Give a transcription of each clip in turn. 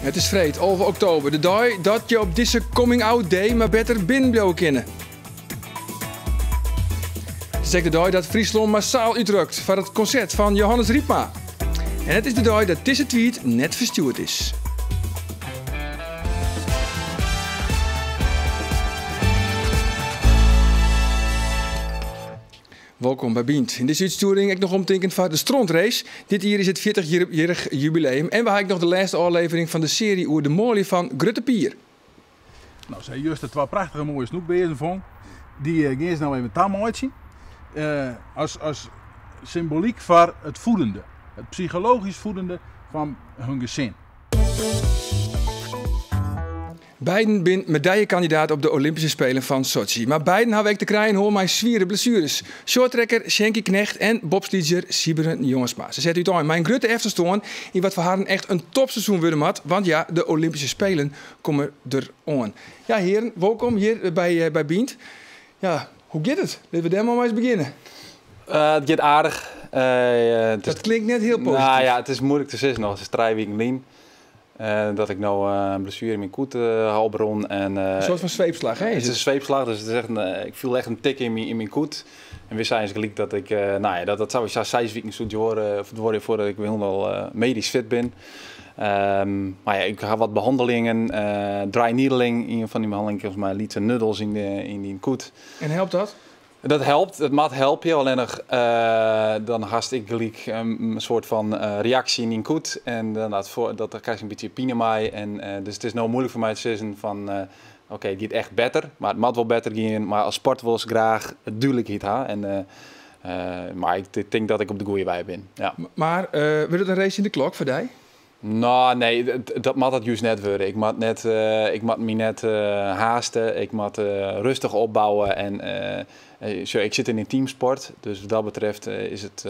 Het is vreed, 11 oktober, de dag dat je op deze coming-out day maar beter binnen blijven kennen. Het is ook de dag dat Friesland massaal uitrukt voor het concert van Johannes Riepma. En het is de dag dat deze tweet net verstuurd is. Welkom bij Bient. In deze uitsturing ik nog omtekend van de Strontrace. Dit hier is het 40-jarig jubileum. En we hebben nog de laatste aflevering van de serie over de molie van Grutte Pier. Nou, zijn juist de twee prachtige mooie snoepbezen van. Die gaan ze nou even tamoitje. Als symboliek voor het voedende. Het psychologisch voedende van hun gezin. Beiden zijn medaillekandidaat op de Olympische Spelen van Sochi. Maar beiden hebben ook te krijgen hoor met zwiere blessures. Shorttrekker Sjenky Knecht en bobsliedser Syberen Jongersma. Ze zetten u aan mijn grote efterstoorn in wat voor haar echt een topseizoen worden had. Want ja, de Olympische Spelen komen er aan. Ja heren, welkom hier bij Bient. Ja, hoe gaat het? Laten we daar maar eens beginnen. Het gaat aardig. Dat klinkt net heel positief. Nou ja, het is moeilijk te zeggen nog. Het is 3 weken lien. Dat ik nou een blessure in mijn koet halbron. Een soort van zweepslag, hè? Het is een zweepslag, dus het is echt ik viel echt een tik in mijn koet. En we zijn gelijk dat ik, dat zou ik 6 weken zoet worden voordat ik wel medisch fit ben. Maar ja, ik ga wat behandelingen, dry needling, een van die behandelingen volgens mij liet nuddels in die koet. En helpt dat? Dat helpt, het mag helpen, alleen nog dan haast ik gelijk een soort van reactie in die koet en dan krijg je een beetje pijn mee en dus het is nou moeilijk voor mij te zeggen van oké, het gaat echt beter, maar het mag wel beter gaan, maar als sport wil ik graag het duidelijk niet en maar ik denk dat ik op de goede wij ben. Ja. Maar wordt het een race in de klok voor jou? Nou, nee, dat mag dat juist net worden. Ik mag me net haasten, ik mag rustig opbouwen en ik zit in een teamsport, dus wat dat betreft is het.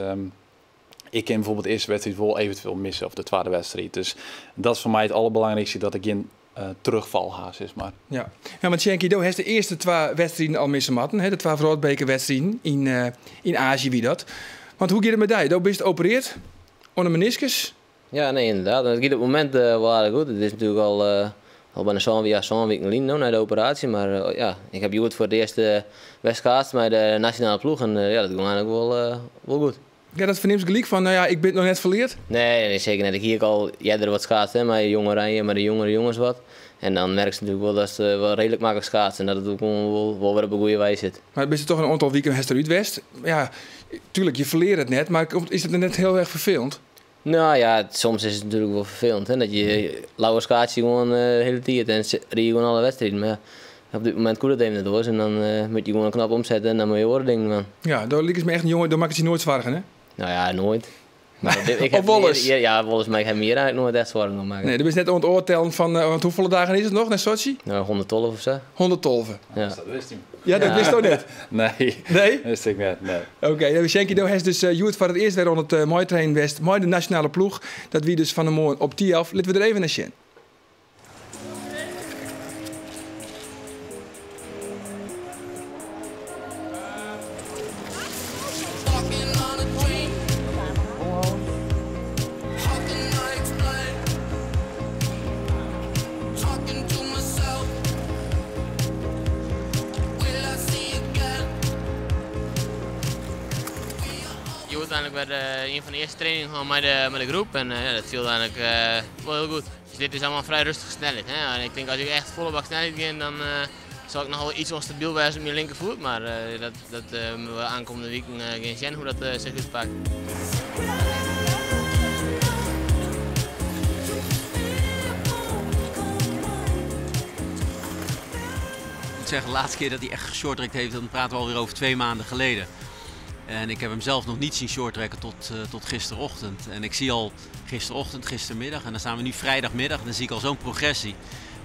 Ik kan bijvoorbeeld de eerste wedstrijd wel eventueel missen of de tweede wedstrijd. Dus dat is voor mij het allerbelangrijkste dat ik in terugval haast is maar. Ja, want Sjenky, je hebt de eerste 2 wedstrijden al missen matten, de 2 veldbekerwedstrijden in Azië wie dat. Want hoe gaat het met jou? Je bent geopereerd onder meniscus. Ja, nee, inderdaad. Het gaat op het moment wel aardig goed. Het is natuurlijk al bijna zo'n week geleden na de operatie. Maar ja, ik heb goed voor de eerste wedstrijd met de nationale ploeg. En ja, dat ging eigenlijk wel goed. Ja, dat verneemt gelijk van, nou ja, ik ben nog net verleerd? Nee, zeker net. Ik hier al eerder wat schaatsen met jongeren, maar de jongere jongens wat. En dan merk je natuurlijk wel dat ze wel redelijk makkelijk schaatsen. En dat het ook wel weer op een goede wijze zit. Maar het is toch een aantal weken uit West. Ja, tuurlijk, je verleert het net, maar is het net heel erg vervelend? Nou ja, soms is het natuurlijk wel vervelend. Hè? Dat je lauwe schaatsen gewoon de hele tijd en rie je gewoon alle wedstrijden. Maar ja, op dit moment koelt het even door en dan moet je gewoon een knap omzetten en dan moet je horen dingen man. Ja, daar ligt me echt een jongen, daar maakt het je nooit zwaar, hè? Nou ja, nooit. Maar ik heb Wolles? Ja, Wolles, maar ik heb meer eigenlijk nooit echt zwaar maken. Nee, dat is net aan het oortellen van, want hoeveel dagen is het nog naar Sochi? Nou, 112 of zo. 112. Ja. Dat wist hij. Ja, dat wist ook net. Nee. Nee? Dat wist ik net, nee. Oké, Sjenky, nou heeft dus Joert voor het eerst weer aan het mooi trainen West, mooi de nationale ploeg. Dat wie dus van de morgen op 10 af. Laten we er even naar zien. Je wordt eigenlijk bij een van de eerste trainingen gewoon met de groep en dat viel eigenlijk wel heel goed. Dus dit is allemaal vrij rustige snelheid. Hè? En ik denk als ik echt volle bak snelheid ga, dan zal ik nog wel iets onstabiel zijn op mijn linkervoet. Maar dat moeten we aankomende week gaan zien hoe dat zich uitpakt. Ik zeg de laatste keer dat hij echt shorttracked heeft, dan praten we alweer over 2 maanden geleden. En ik heb hem zelf nog niet zien shorttrekken tot gisterochtend. En ik zie al gisterochtend, gistermiddag en dan staan we nu vrijdagmiddag. Dan zie ik al zo'n progressie.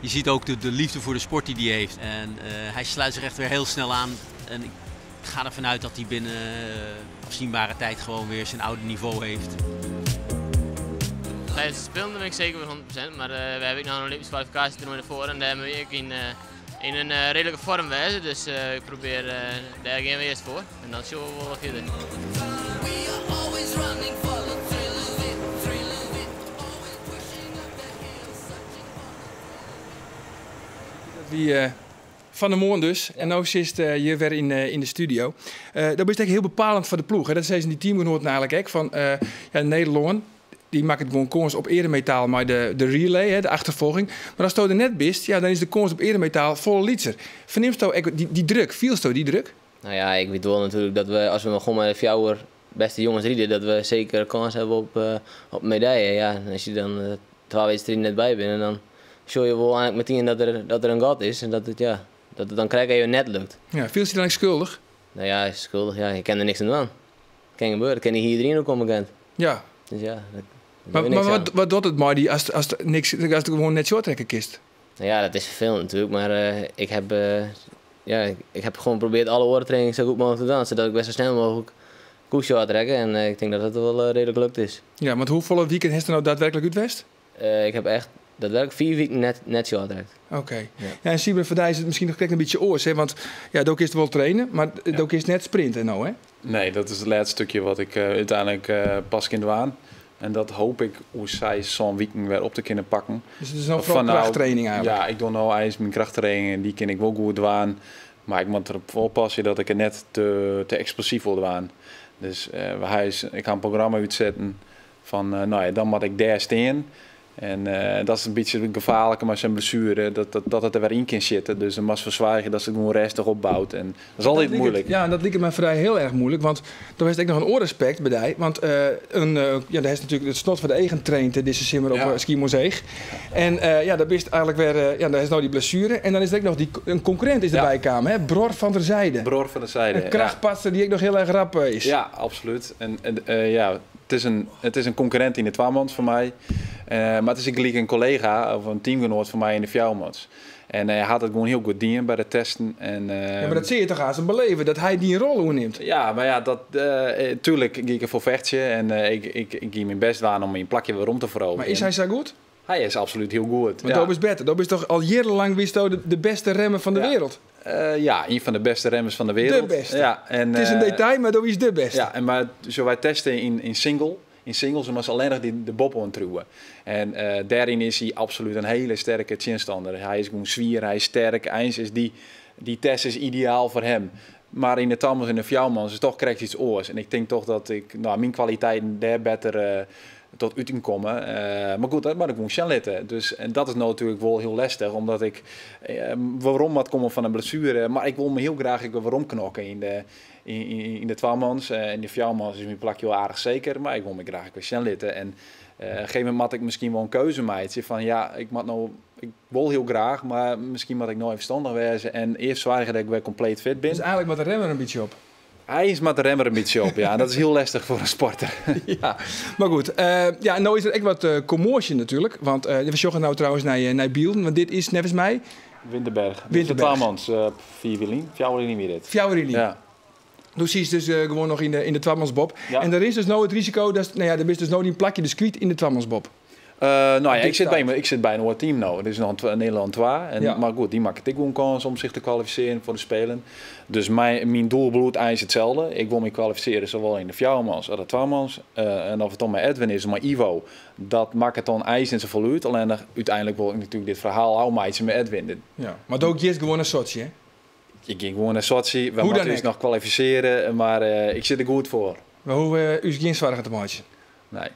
Je ziet ook de liefde voor de sport die hij heeft. En hij sluit zich echt weer heel snel aan. En ik ga ervan uit dat hij binnen afzienbare tijd gewoon weer zijn oude niveau heeft. Tijdens het spelen ben ik zeker weer 100%. Maar we hebben nog een Olympische kwalificatietoernooi ervoor. En daar hebben we ook in een redelijke vorm wezen. Dus ik probeer daar gaan we eerst voor. En dan zullen we wel verder. Wie van de morgen dus. Ja. En nu zit je weer in de studio. Dat is eigenlijk heel bepalend voor de ploeg. Hè? Dat zijn die teamgenoten eigenlijk ook van Nederland. Die maken het gewoon kans op eremetaal maar de relay, hè, de achtervolging. Maar als je er net bent, ja, dan is de kans op eremetaal volle liter. Verneemt je die druk? Viel je die druk? Nou ja, ik weet wel natuurlijk dat we, als we gewoon met de 4 beste jongens rieden, dat we zeker kans hebben op medaille. Ja, en als je dan 2 wedstrijden net bij bent, dan show je wel eigenlijk meteen dat er een gat is. En dat het dan krijg je net lukt. Ja, viel je dan eigenlijk schuldig? Nou ja, schuldig. Ja, je kan er niks aan doen. Kan gebeuren. Kan niet iedereen ook komen kent. Ja. Dus ja. Maar wat doet het maar als het gewoon net shorttrekken kist? Nou ja, dat is vervelend natuurlijk, maar ik heb gewoon geprobeerd alle orentrainingen zo goed mogelijk te doen, zodat ik best zo snel mogelijk koers shorttrekken en ik denk dat het wel redelijk gelukt is. Ja, want hoeveel weekend heeft er nou daadwerkelijk uit West? Ik heb echt daadwerkelijk 4 weken net shorttrekt. Oké. Ja, en Siebren, voor jou is het misschien nog een beetje oors, hè? Want ja, Dook is wel trainen, maar Dook is net sprinten nou, hè? Nee, dat is het laatste stukje wat ik uiteindelijk pas kan doen. En dat hoop ik hoe zij zo'n weekend weer op te kunnen pakken. Dus het is nou vooral krachttraining eigenlijk? Ja, ik doe nou eens mijn krachttraining en die kan ik wel goed doen. Maar ik moet erop oppassen dat ik er net te explosief wil doen. Dus ik ga een programma uitzetten van, nou ja, dan moet ik daar staan. En dat is een beetje gevaarlijker met zijn blessure, dat het er weer in kan zitten. Dus dan moet verzwijgen dat ze het gewoon restig opbouwt. En dat is altijd moeilijk. Ja, en dat lijkt me vrij heel erg moeilijk. Want dan is het nog een oorrespect bij die. Want daar is natuurlijk het snot van de eigen traint deze simmer op Ski Mozeeg. En dat is eigenlijk weer, daar is nou die blessure. En dan is er ook nog een concurrent is erbij kwamen, hè? Bror van der Zijde. Bror van der Zijde. Een krachtpatser die ook nog heel erg rap is. Ja, absoluut. En het is een concurrent in de 12-mans voor mij. Maar het is een collega of een teamgenoot van mij in de 4-mans. En hij had het gewoon heel goed dienen bij de testen. En, ja, maar dat zie je toch aan zijn beleven, dat hij die rol neemt. Ja, maar ja, tuurlijk ging ik er voor vechtje. En ik ging mijn best doen om mijn plakje weer om te veroveren. Maar is hij zo goed? Hij is absoluut heel goed. Maar dat is beter. Dat is toch al jarenlang de beste remmer van de wereld? Ja, een van de beste remmers van de wereld. De beste. Ja, en, het is een detail, maar dat is de beste. Ja, maar zo wij testen in single. In singles maar alleen nog de bob ontrouwen. En daarin is hij absoluut een hele sterke chinstander. Hij is gewoon zwier, hij is sterk. Eens is die test is ideaal voor hem. Maar in de Tammels en de Fjouwmans is toch krijgt iets oors. En ik denk toch dat ik mijn kwaliteiten daar beter tot uiting komen. Maar goed, dat moet ik gewoon snel letten. Dus, en dat is nou natuurlijk wel heel lastig. Omdat ik waarom wat komen van een blessure. Maar ik wil me heel graag waarom knokken in de 12-mans. In de 4-mans is mijn plakje wel aardig zeker. Maar ik wil me graag weer snel letten. En op een gegeven moment moet ik misschien wel een keuze maken. Van ja, ik wil heel graag. Maar misschien moet ik nou even verstandig wezen. En eerst zwaar dat ik weer compleet fit ben. Dus eigenlijk met de remmer een beetje op. Hij is met de remmer een beetje op, ja. Dat is heel lastig voor een sporter. Ja, maar goed. Nou is er echt wat commotion natuurlijk. Want we joggen nou trouwens naar Bielen. Want dit is, nevens mij... Winterberg. Dit is de 12-mans, 4-wieling. 4-wieling weer dit. 4-wieling. Ja. Dus zie je dus gewoon nog in de 12-mansbob. Ja. En er is dus nou het risico, er is dus nou die plakje de squeet in de 12-mansbob. Ik zit bij een team nou. Er is nog een Nederland 2. Maar goed, die maakt het gewoon kans om zich te kwalificeren voor de Spelen. Dus mijn doelbloed is hetzelfde. Ik wil me kwalificeren zowel in de 4-mans als de 12-mans. En of het dan met Edwin is, maar Ivo, dat maakt het dan ijs in zijn voluut. Alleen uiteindelijk wil ik natuurlijk dit verhaal houden met Edwin. Ja, maar dat ook eerst gewoon een Sochi, hè? Ik ging gewoon naar Sochi. We moeten dus nog kwalificeren, maar ik zit er goed voor. Maar hoe is geen zwaar te maken? Nee.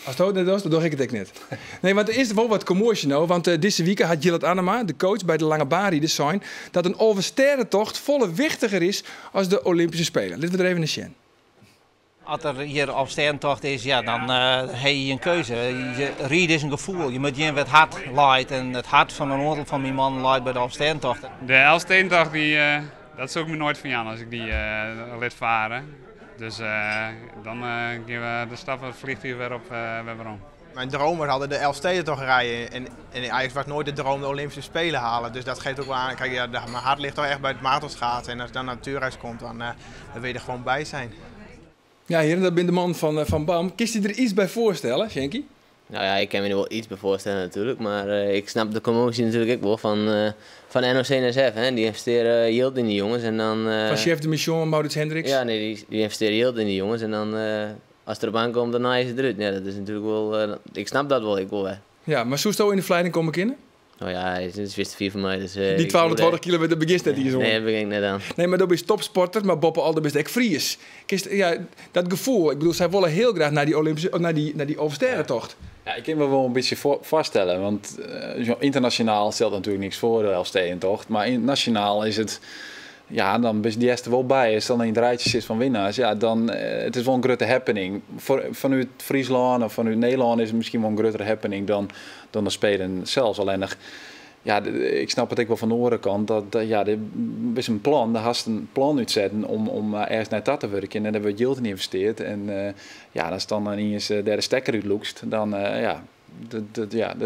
Als dat net was, dan doe ik het ook niet. Nee, want er is wel wat commotion nou. Want deze week had Gillet Anema, de coach bij de Lange Bari, de sign dat een oversterrentocht volle wichtiger is als de Olympische Spelen. Laten we er even een zien. Als er hier op steentocht is, ja, dan heb je een keuze. Rieden is een gevoel. Je moet je wat hart leidt. En het hart van een oordeel van mijn man leidt bij de opsteentocht. De Elfsteentocht, dat zou ik me nooit van Jan als ik die liet varen. Dus dan gaan we de stap van het vliegtuig weer op waarom. Mijn droom was altijd de Elfstedentocht rijden. En eigenlijk was nooit de droom de Olympische Spelen halen. Dus dat geeft ook wel aan. Kijk, ja, mijn hart ligt toch echt bij het marathonschaatsen. En als dan naar het natuurreis komt, dan wil je er gewoon bij zijn. Ja, heren, dat ben de man van BAM. Kist je er iets bij voorstellen, Sjenkie? Nou ja, ik kan me er wel iets bij voorstellen natuurlijk. Maar ik snap de commotie natuurlijk ook wel van NOC-NSF. Die investeren heel in die jongens. En dan, van chef de mission, Maurits Hendricks? Ja, nee, die investeren heel in die jongens. En dan, als het erop aankomt, dan is het eruit. Ja, dat is natuurlijk wel... ik snap dat wel, ik wil wel. Ja, maar zo in de verleiding komen kinderen? Oh ja, het is wist 4 voor mij. Dus, die 12 kilometer begint net hier zo. Nee, dat begin ik net aan. Nee, maar dat is topsporter, maar Boppe al best echt Fries. Ja, dat gevoel, ik bedoel, zij willen heel graag naar die Olympische, naar die Oversterrentocht. Ja, ik kan me wel een beetje voorstellen, want internationaal stelt natuurlijk niks voor de Elfstedentocht, maar nationaal is het, ja, dan is die eerste wel bij. Als dan in het rijtje zit van winnaars, ja, dan het is wel een grote happening. Vanuit Friesland of vanuit Nederland is het misschien wel een grotere happening dan de Spelen zelfs. Alleen nog, ja, ik snap het ook wel van de andere kant. Dat er is een plan, daar hast een plan uitzetten om ergens naar dat te werken. En daar hebben we geld in geïnvesteerd. En ja, als dan eens de stekker uitloekst, dan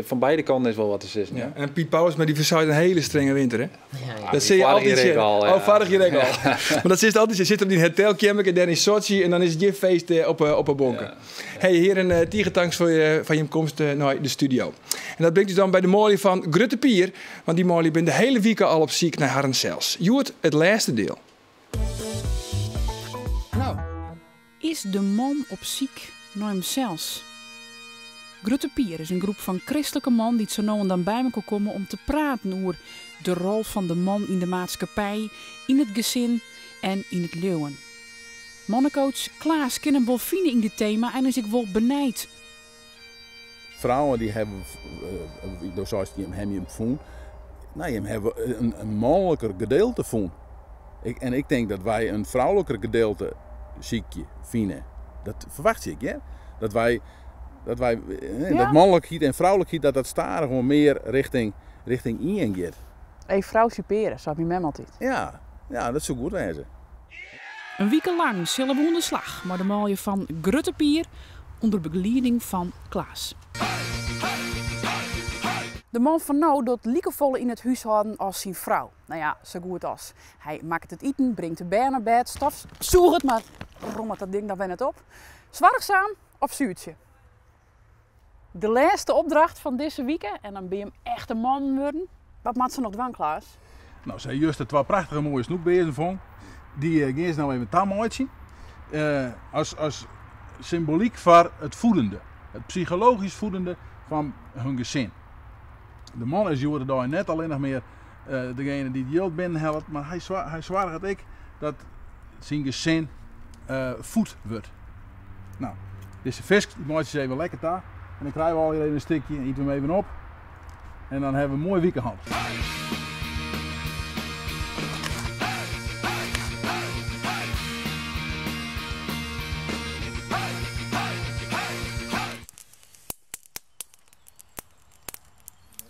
van beide kanten is wel wat te zeggen. Ja. En Piet Pauwers, maar die verzaaide een hele strenge winter, hè? Ja. Dat zie je altijd al. Oh, varig je al. Maar dat is altijd, je zit op die hotelkamer daar in Sochi en dan is het je feest op een bonken. Ja. Hey, heren, thanks van je komst naar de studio. En dat brengt u dan bij de molie van Grutte Pier, want die molie ben de hele week al op ziek naar Harrencels. Joert, het laatste deel. Nou, is de man op ziek naar hemzelf? Grutte Pier is een groep van christelijke mannen die zo nou en dan bij elkaar komen om te praten over de rol van de man in de maatschappij, in het gezin en in het leeuwen. Mannencoach Klaas kan hem wel vinden in dit thema en is ik wel benijd. Vrouwen die hebben, zoals die hem gevonden, nou, die hebben een mannelijker gedeelte gevonden. En ik denk dat wij een vrouwelijker gedeelte ziekje vinden. Dat verwacht ik, ja? Dat mannelijkheid en vrouwelijkheid, dat staren gewoon meer richting in gaat. Hey, vrouw superen, zou je mem altijd. Ja, dat is zo goed wezen. Een week lang zullen we aan de slag, maar de mooie van Grutte Pier onder begeleiding van Klaas. De man van nou doet liekevolle in het huishouden als zijn vrouw. Nou ja, zo goed als. Hij maakt het eten, brengt de bern naar bed, zoeg het, maar rommelt dat ding dan weer net op. Zwarigzaam of zuurtje? De laatste opdracht van deze week, en dan ben je hem echt een man worden. Wat maakt ze nog doen, Klaas? Nou, ze juist de 2 prachtige mooie snoepbezen van. Die gaan ze nou even tamoitje. Als symboliek voor het voedende. Het psychologisch voedende van hun gezin. De man is Joerde daar net alleen nog meer degene die het geld binnenhelpt. Maar hij zwaar het ik dat zijn gezin voed wordt. Nou, deze vis maakt ze even lekker daar. En dan krijgen we al even een stukje en eten we hem even op. En dan hebben we een mooi weekend.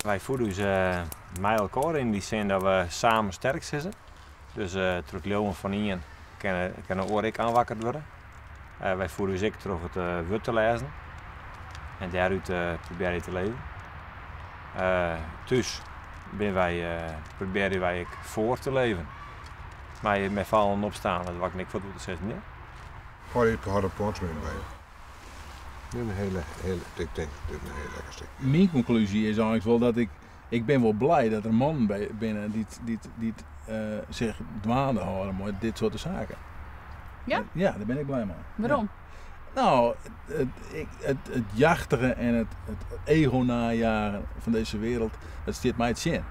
Wij voeden ons met elkaar in die zin dat we samen sterk zitten. Dus terug leeuwen van ien kan oor ik aanwakkerd worden. Wij voeden ons terug het woord te lezen. En daaruit proberen we te leven. Dus proberen wij voor te leven. Maar met vallen en opstaan, dat wat ik niet voor te zeggen. Nee? Had een poort mee bij. Dit is een hele, ik denk, dit is een heel lekker stuk. Mijn conclusie is eigenlijk wel dat ik ben wel blij dat er mannen binnen die zich dwaande houden met dit soort zaken. Ja? Ja, daar ben ik blij mee. Waarom? Ja. Nou, het jachtige en het ego-najagen van deze wereld, dat stiert mij het zin.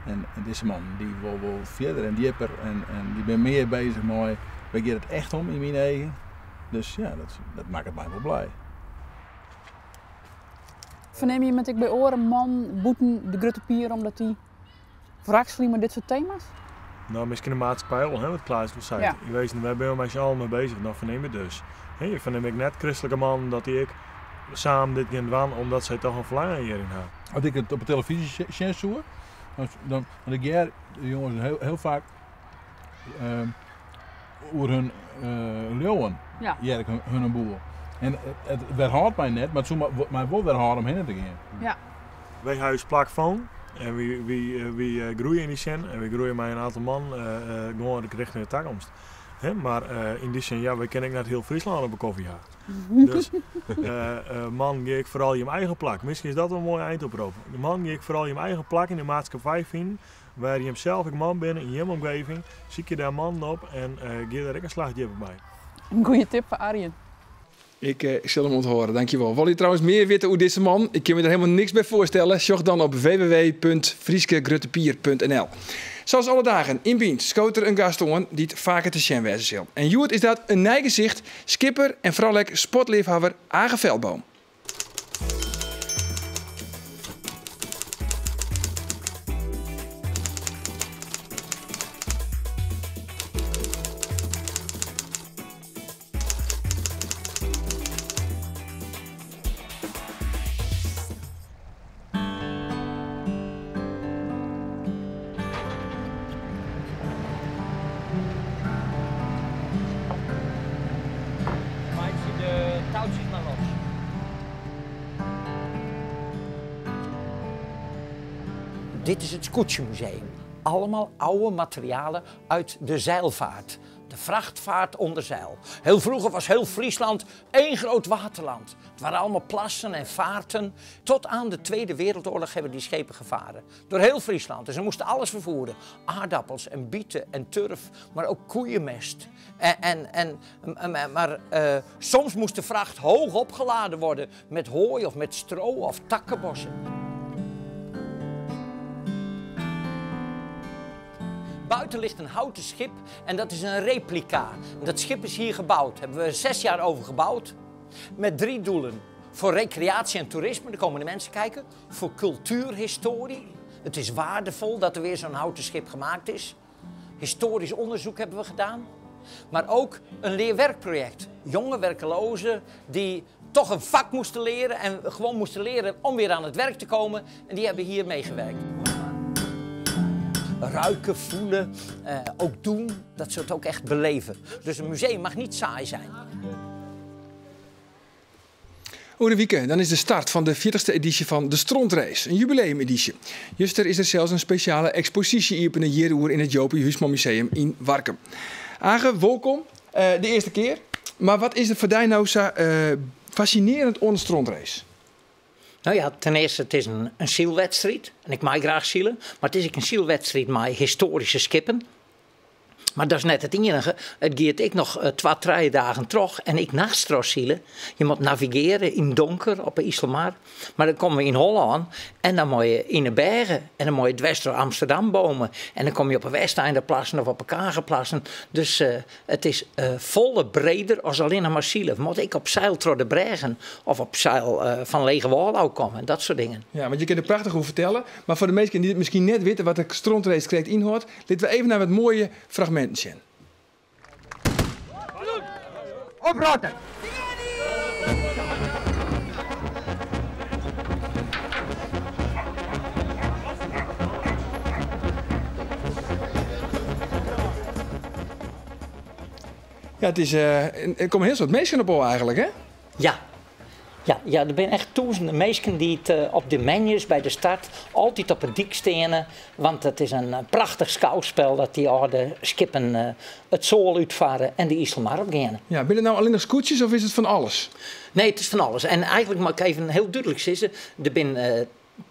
En deze man die wil wel verder en dieper en die ben meer bezig met, waar gaat het echt om in mijn eigen. Dus ja, dat maakt het mij wel blij. Verneem je met ik bij oren man boeten de Grutte Pier omdat hij wrakselen met dit soort thema's? Nou, misschien de maatschappij al, wat Klaas al zei. Ja. Je weet, wij zijn met z'n allen mee bezig, dan verneem je dus. Ik verneem ik net christelijke man dat ik samen dit gaan doen omdat zij toch een verlangen hierin hebben. Als ik het op de televisie zie, dan ik de jongens heel vaak over hun leeuwen, ja, hun boel. En het weerhoudt mij net, maar het zou mij wel weerhouden om heen te gaan. Ja. Wij hebben plak van en we groeien in die zin en we groeien met een aantal man gewoon richting de toekomst. Maar in die zin, ja, wij kennen net heel Friesland op een koffie. Dus man, ga ik vooral je eigen plak. Misschien is dat wel een mooie eindoproep. De man, ga ik vooral je eigen plak in de maatschappij vinden, waar je hem zelf een man bent in je omgeving, zie je daar man op en geef daar een slagje bij. Een goede tip voor Arjen. Ik zal hem onthoren, dankjewel. Wil je trouwens meer weten hoe deze man? Ik kan me er helemaal niks bij voorstellen. Zoek dan op www.frieskegrutepier.nl. Zoals alle dagen, in Bient schoot er een gastongen die het vaker te zien wezen zal. En Joert is dat een nijgezicht, skipper en vooral sportliefhebber Age Veldboom. Dit is het Scootjemuseum. Allemaal oude materialen uit de zeilvaart. De vrachtvaart onder zeil. Heel vroeger was heel Friesland één groot waterland. Het waren allemaal plassen en vaarten. Tot aan de Tweede Wereldoorlog hebben die schepen gevaren. Door heel Friesland. En ze moesten alles vervoeren. Aardappels en bieten en turf, maar ook koeienmest. Maar soms moest de vracht hoog opgeladen worden met hooi of met stro of takkenbossen. Buiten ligt een houten schip en dat is een replica. Dat schip is hier gebouwd. Daar hebben we 6 jaar over gebouwd. Met 3 doelen. Voor recreatie en toerisme, daar komen de mensen kijken. Voor cultuurhistorie. Het is waardevol dat er weer zo'n houten schip gemaakt is. Historisch onderzoek hebben we gedaan. Maar ook een leerwerkproject. Jonge werkelozen die toch een vak moesten leren en gewoon moesten leren om weer aan het werk te komen. En die hebben hier meegewerkt. Ruiken, voelen, ook doen, dat ze het ook echt beleven. Dus een museum mag niet saai zijn. Over de weekend, dan is de start van de 40e editie van de Strontrace, een jubileumeditie. Juster is er zelfs een speciale expositie op een jaar in het Jopie Huisman Museum in Warkum. Age, welkom. De eerste keer. Maar wat is er voor jou nou zo fascinerend aan de Strontrace? Nou ja, ten eerste, het is een zielwedstrijd. En ik maak graag zielen. Maar het is ook een zielwedstrijd met historische skippen. Maar dat is net het enige. Het gaat ik nog 2-3 dagen terug en ik naast zielen. Je moet navigeren in donker op de IJsselmaar. Maar dan komen we in Holland en dan moet je in de bergen. En dan moet je het west door Amsterdam bomen. En dan kom je op een Westeinderplassen of op een Kagenplassen. Dus het is volle breder als alleen maar zielen. Moet ik op zeil door de bergen of op zeil van Lege Wallau komen. Dat soort dingen. Ja, want je kunt er prachtig over vertellen. Maar voor de mensen die het misschien net weten wat de Strontrace krijgt inhoudt, laten we even naar wat mooie fragmenten. Oprotten! Ja, het is, er komen heel soort mensen op eigenlijk, hè? Ja. Ja, er zijn echt duizenden mensen die het op de menus bij de start altijd op het dik stenen. Want het is een prachtig schouwspel dat die oude skippen het zool uitvaren en de IJsselmaar opgaan. Ja, ben het nou alleen nog scootjes of is het van alles? Nee, het is van alles. En eigenlijk mag ik even heel duidelijk zeggen, er zijn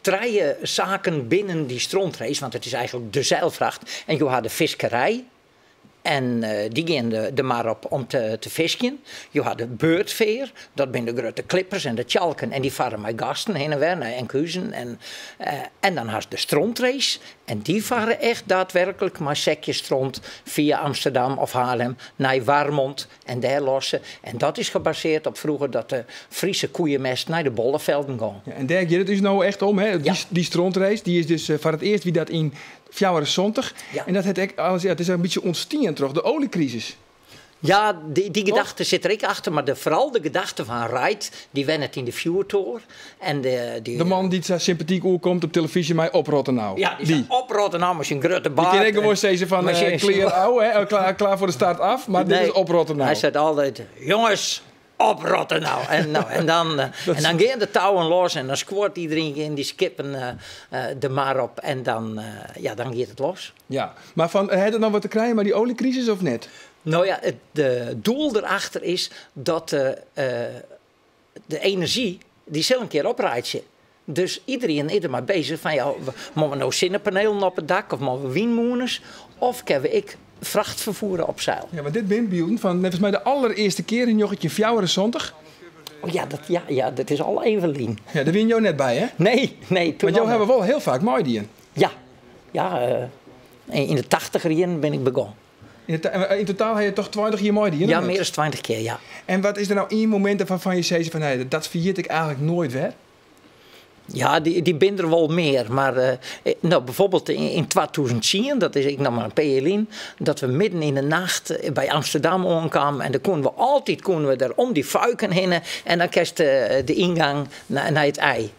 3 zaken binnen die Strontrace, want het is eigenlijk de zeilvracht. En je had de visserij. En die gaan er maar op om te visken. Je had de beurtveer, dat zijn de grote klippers en de tjalken. En die varen met gasten heen en weer naar Enkhuizen. En dan had je de Strontrace. En die varen echt daadwerkelijk maar sekjes stront via Amsterdam of Haarlem naar Warmond en daar lossen. En dat is gebaseerd op vroeger dat de Friese koeienmest naar de bollevelden ging. Ja, en daar gaat het dus nou echt om, hè? Die Strontrace, die is dus voor het eerst wie dat in 1964. Ja. En dat het is een beetje ontstaan terug, de oliecrisis. Ja, die gedachte zit er ook achter, maar vooral de gedachte van Wright, die wen het in de vuurtoren. En de man die zo sympathiek komt op televisie, mij oprotten nou. Ja, die oprotten nou met zijn grote baard. Die ken ik gewoon steeds van kleren ouwe, klaar voor de start af, maar dit is oprotten nou. Hij zegt altijd, jongens, oprotten nou. En dan gaan de touwen los en dan squirt iedereen in die skippen de maar op en dan gaat het los. Ja, maar had het nou wat te krijgen met die oliecrisis of net? Nou ja, het doel erachter is dat de energie, die zal een keer oprijden. Dus iedereen is er maar bezig van, ja, moeten we nou zonnepanelen op het dak of moeten we windmolens? Of kunnen we vracht vervoeren op zeil? Ja, maar dit ben beelden van, net als mij de allereerste keer in jochetje 64. Oh ja, dat is al even lien. Ja, daar win je net bij, hè? Nee. Maar jou hebben wel heel vaak mooi die. Ja, in de 80er jaren ben ik begonnen. In totaal heb je toch 20 jaar mooi die? Ja, meer dan 20 keer, ja. En wat is er nou één moment van je zegt van nee, dat vergeet ik eigenlijk nooit weer? Ja, die ben er wel meer. Maar bijvoorbeeld in 2010, dat is ik nog maar een PLN, dat we midden in de nacht bij Amsterdam aankwamen. En dan konden we daar om die fuiken heen. En dan kerst de ingang naar het ei.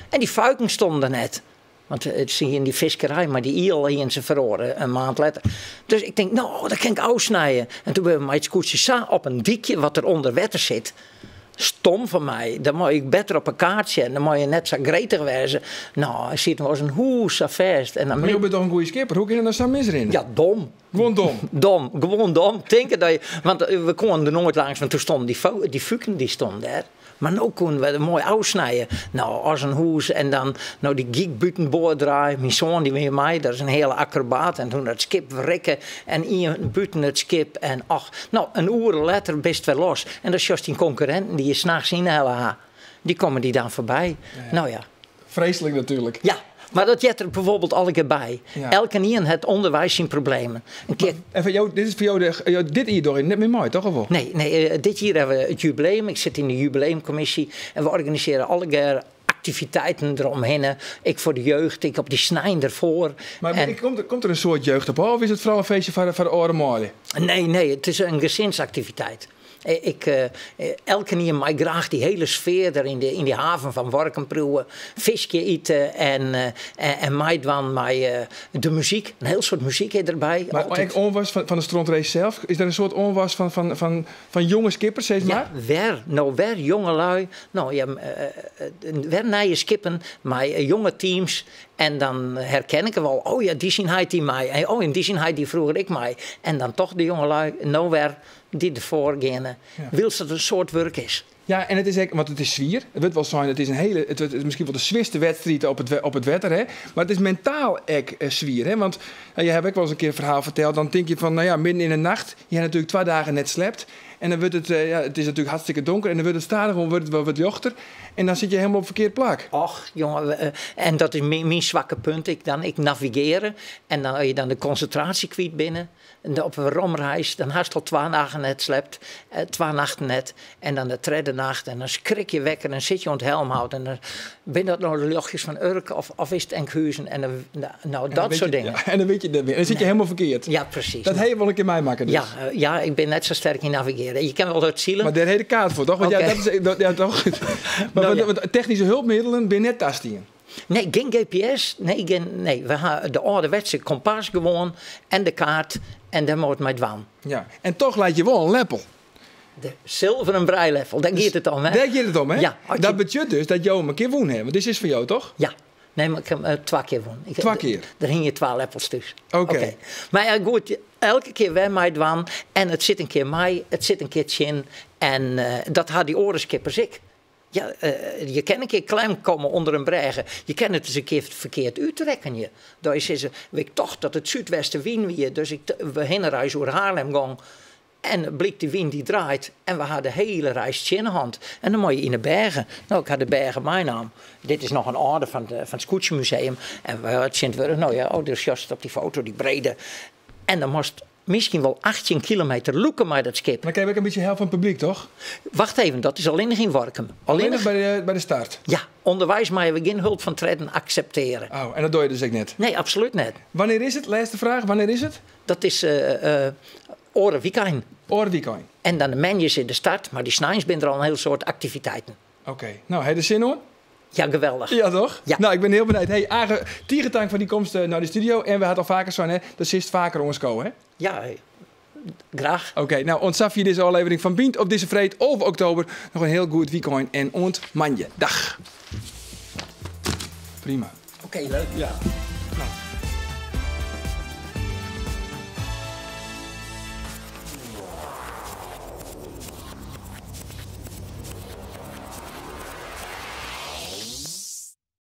En die fuiken stonden net. Want het zie je in die visserij, maar die iel hier ze verloren een maand later. Dus ik denk, nou, dat kan ik uitsnijden. En toen hebben we met scootje op een wiekje wat er onder water zit. Stom van mij. Dan moet ik beter op een kaartje en dan moet je net zo gretig wezen. Nou, hij ziet nog als een hoes zo vast. En dan maar je bent toch een goede skipper? Hoe kun je er nou zo mis in? Ja, dom. Gewoon dom. Denken dat je, want we konden er nooit langs, want toen stonden die fuiken die stonden daar. Maar nu konden we er mooi uitsnijden. Nou, als een hoes en dan die geek buiten draaien. Mijn zoon die weer mij, dat is een hele acrobaat. En toen het skip wrikken en iemand buiten het skip. En een uur later best wel los. En dat is juist die concurrenten die je 's nachts inhalen. Die komen die dan voorbij. Ja. Nou ja. Vreselijk natuurlijk. Ja. Maar dat jet er bijvoorbeeld alle keer bij. Ja. Elke keer het onderwijs zijn problemen. En voor jou, dit is voor jou dit hier door net meer mooi, toch? Of wel? Nee, dit hier hebben we het jubileum. Ik zit in de jubileumcommissie. En we organiseren alle keer activiteiten eromheen. Ik voor de jeugd, ik op die snijn ervoor. Maar komt er een soort jeugd op? Of is het vooral een feestje voor de oren mooie? Nee, het is een gezinsactiviteit. Elke keer mij graag die hele sfeer daar in die haven van Workum proeven, visje eten en meidwan met de muziek, een heel soort muziek erbij. Maar ik onwas van de strontrace zelf, is er een soort onwas van jonge skippers, zeg maar? Ja, weer jonge lui, weer nieuwe skippen met jonge teams. En dan herken ik wel, oh ja, die zien hij die mij. Oh, en die zien hij die vroeger ik mij. En dan toch de jongelui, nowhere die ervoor gaan. Ja. Wil dat het een soort werk is. Ja, en het is want het is zwier. Het wordt wel zijn, het is misschien wel de zwierste wedstrijd op het wetter, hè. Maar het is mentaal zwier, hè. Want je hebt ook wel eens een keer een verhaal verteld. Dan denk je van, midden in de nacht, je hebt natuurlijk 2 dagen net slept. En dan wordt het, het is natuurlijk hartstikke donker. En dan wordt het stadig, wordt het wel wat jochter. En dan zit je helemaal op verkeerd plak. Och, jongen, en dat is mijn zwakke punt. Ik navigeren. En dan als je dan de concentratie kwijt binnen. En op een romreis, dan had je al 2 dagen net slept. 2 nachten net. En dan de 3e nacht. En dan schrik je wekker en dan zit je aan het helmhout. En dan ben dat nou de luchtjes van Urk of is het Enkhuizen. En dan dat soort dingen. Ja, en dan weet je dat weer. En dan zit je helemaal verkeerd. Ja, precies. Dat heb je wel een keer mij maken dus. Ja, ik ben net zo sterk in navigeren. Je kan wel het zielen. Maar daar heet de kaart voor, toch? Want ja, toch? Maar technische hulpmiddelen ben je net tastien. Nee, geen GPS. Nee. We hebben de ouderwetse kompas gewoon en de kaart en daar moet met waan. Ja, en toch laat je wel een leppel. De zilveren breileppel, daar gaat het om, hè? Daar gaat het om, hè? Ja. Dat betekent dus dat jou hem een keer woon hebben. Dit is voor jou, toch? Ja. Nee, maar ik heb 2 keer woon. 2 keer? Er hingen 2 leppels tussen. Oké. Maar ja, goed, elke keer weer met waan en het zit een keer mij, het zit een keer in en dat had die orenskippers ik. Ja, je kan een keer klein komen onder een bregen. Je kan het eens een keer verkeerd uittrekken. Daar is ze, weet ik toch dat het zuidwesten wind weer. Dus we heen reis door Haarlem gaan. En blik de wind die draait. En we hadden de hele reis in de hand. En dan moet je in de bergen. Nou, ik had de bergen mijn naam. Dit is nog een orde van het Scootjemuseum. En we hadden Sint-Wurg. Nou ja, er is juist op die foto, die brede. En dan moest misschien wel 18 kilometer loeken met dat schip. Dan krijg ik een beetje helft van het publiek, toch? Wacht even, dat is alleen nog in Workum. Alleen nog bij de start? Ja, onderwijs maar we geen hulp van treden accepteren. Oh, en dat doe je dus ook net? Nee, absoluut niet. Wanneer is het? Laatste vraag, wanneer is het? Dat is Orenweekijn. Orenweekijn. En dan de menjes in de start, maar die snijns zijn er al een heel soort activiteiten. Oké. Nou, heb je er zin hoor? Ja, geweldig. Ja, toch? Ja. Nou, ik ben heel benieuwd. Hey, Age, tierentank van die komst naar de studio. En we hadden al vaker zo'n, hè? Dat is vaker ons komen, hè? Ja, graag. Oké, nou, ontsaf je deze aflevering van Bient op deze vreed over oktober. Nog een heel goed weekend en ontmanje. Dag. Prima. Oké, leuk. Ja.